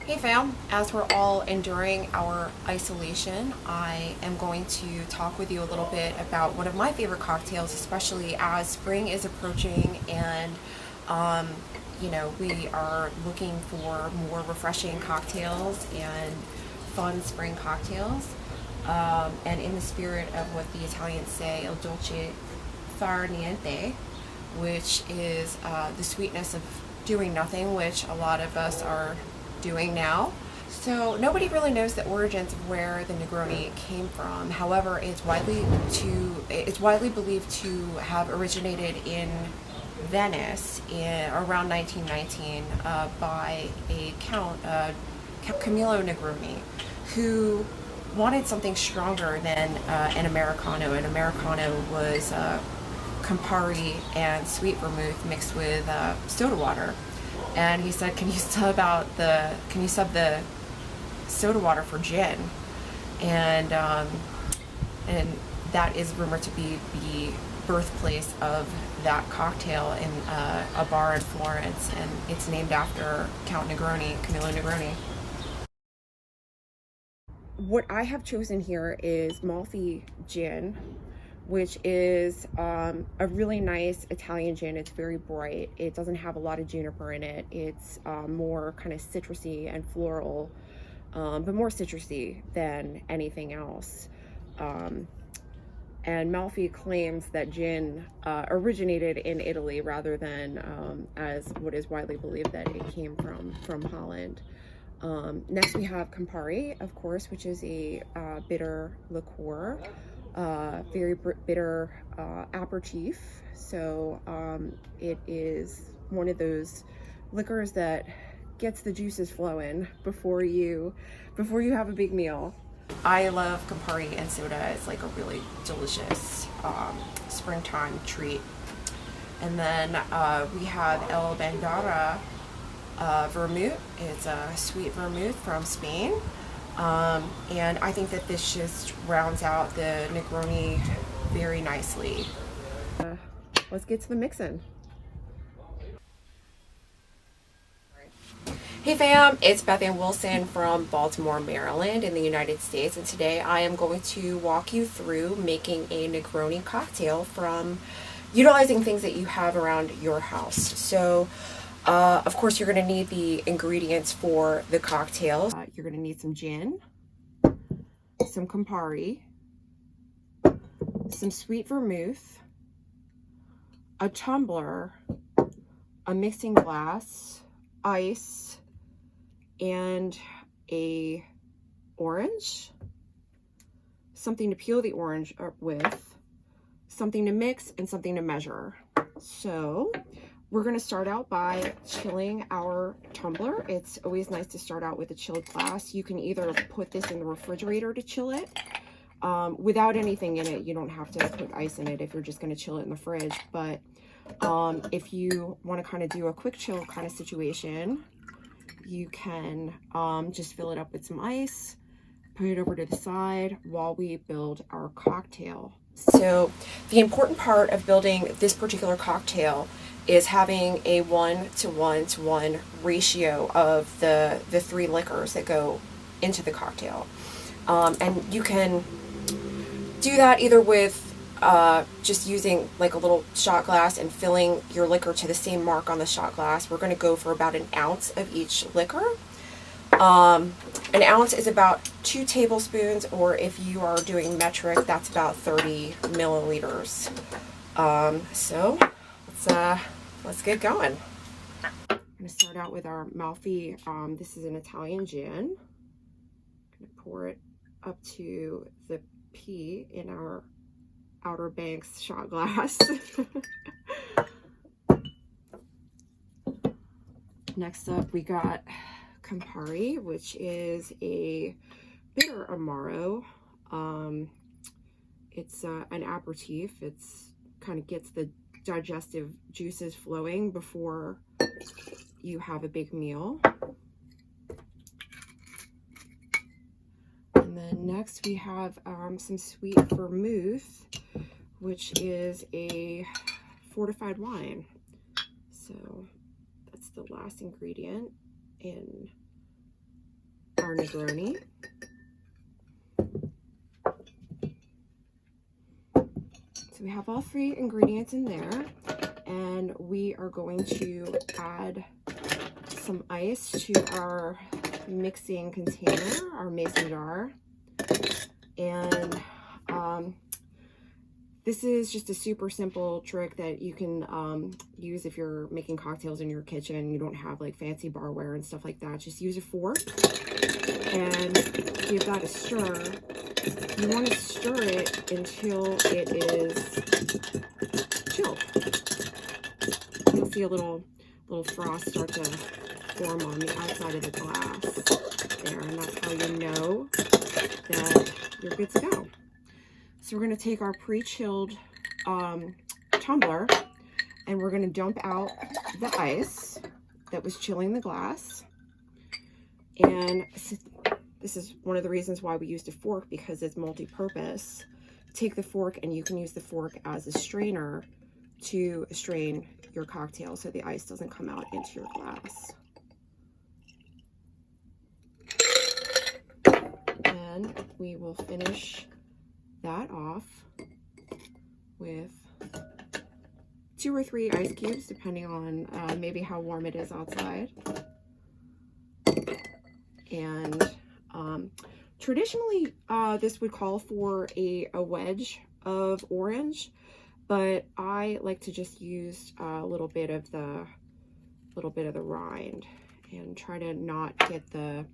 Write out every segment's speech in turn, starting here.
Hey fam, as we're all enduring our isolation, I am going to talk with you a little bit about one of my favorite cocktails, especially as spring is approaching and um, we are looking for more refreshing cocktails and fun spring cocktails. And in the spirit of what the Italians say, il dolce far niente, which is the sweetness of doing nothing, which a lot of us are doing now. So nobody really knows the origins of where the Negroni came from. However, it's widely believed to have originated in Venice in around 1919 by a count, Camillo Negroni, who wanted something stronger than an Americano. An Americano was Campari and sweet vermouth mixed with soda water. And he said, "Can you sub the soda water for gin?" And and that is rumored to be the birthplace of that cocktail in a bar in Florence, and it's named after Count Negroni, Camillo Negroni. What I have chosen here is Malfi gin, which is a really nice Italian gin. It's very bright. It doesn't have a lot of juniper in it. It's more kind of citrusy and floral, but more citrusy than anything else. And Malfi claims that gin originated in Italy rather than as what is widely believed that it came from Holland. Next we have Campari, of course, which is a bitter liqueur, very bitter aperitif. So it is one of those liquors that gets the juices flowing before you have a big meal. I love Campari and soda. It's like a really delicious springtime treat. And then we have El Bandara vermouth. It's a sweet vermouth from Spain. And I think that this just rounds out the Negroni very nicely. Let's get to the mixing. Hey fam, it's Beth-Ann Wilson from Baltimore, Maryland in the United States, and today I am going to walk you through making a Negroni cocktail from utilizing things that you have around your house. So of course, you're going to need the ingredients for the cocktail. You're going to need some gin, some Campari, some sweet vermouth, a tumbler, a mixing glass, ice, and a orange, something to peel the orange with, something to mix, and something to measure. So we're going to start out by chilling our tumbler. It's always nice to start out with a chilled glass. You can either put this in the refrigerator to chill it. Without anything in it, you don't have to put ice in it if you're just going to chill it in the fridge. But if you want to kind of do a quick chill kind of situation, you can just fill it up with some ice, put it over to the side while we build our cocktail. So the important part of building this particular cocktail is having a 1:1:1 ratio of the three liquors that go into the cocktail. And you can do that either with just using like a little shot glass and filling your liquor to the same mark on the shot glass. We're going to go for about an ounce of each liquor. An ounce is about 2 tablespoons, or if you are doing metric, that's about 30 milliliters. So let's get going. I'm going to start out with our Malfi. This is an Italian gin. I'm going to pour it up to the P in our Outer Banks shot glass. Next up, we got Campari, which is a bitter Amaro. It's an aperitif. It's kind of gets the digestive juices flowing before you have a big meal. And then next we have some sweet vermouth, which is a fortified wine. So that's the last ingredient in our Negroni. So we have all 3 ingredients in there, and we are going to add some ice to our mixing container, our mason jar. And this is just a super simple trick that you can use if you're making cocktails in your kitchen and you don't have like fancy barware and stuff like that. Just use a fork and give that a stir. You want to stir it until it is chilled. You'll see a little frost start to form on the outside of the glass there, and that's how you know that you're good to go. So we're going to take our pre-chilled tumbler, and we're going to dump out the ice that was chilling the glass. And this is one of the reasons why we used a fork, because it's multi-purpose. Take the fork, and you can use the fork as a strainer to strain your cocktail so the ice doesn't come out into your glass. And we will finish that off with 2 or 3 ice cubes, depending on maybe how warm it is outside. And traditionally, this would call for a wedge of orange, but I like to just use a little bit of the rind and try to not get the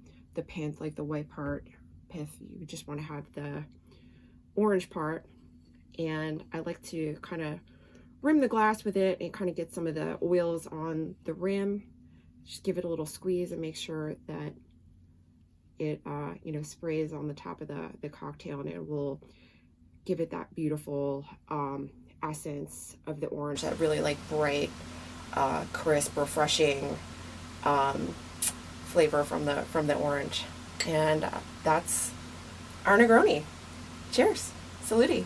pith, like the white part pith. You just want to have the orange part, and I like to kind of rim the glass with it and kind of get some of the oils on the rim. Just give it a little squeeze and make sure that it you know, sprays on the top of the cocktail, and it will give it that beautiful essence of the orange, that really like bright, crisp, refreshing flavor from the orange. And that's our Negroni. Cheers. Saluti.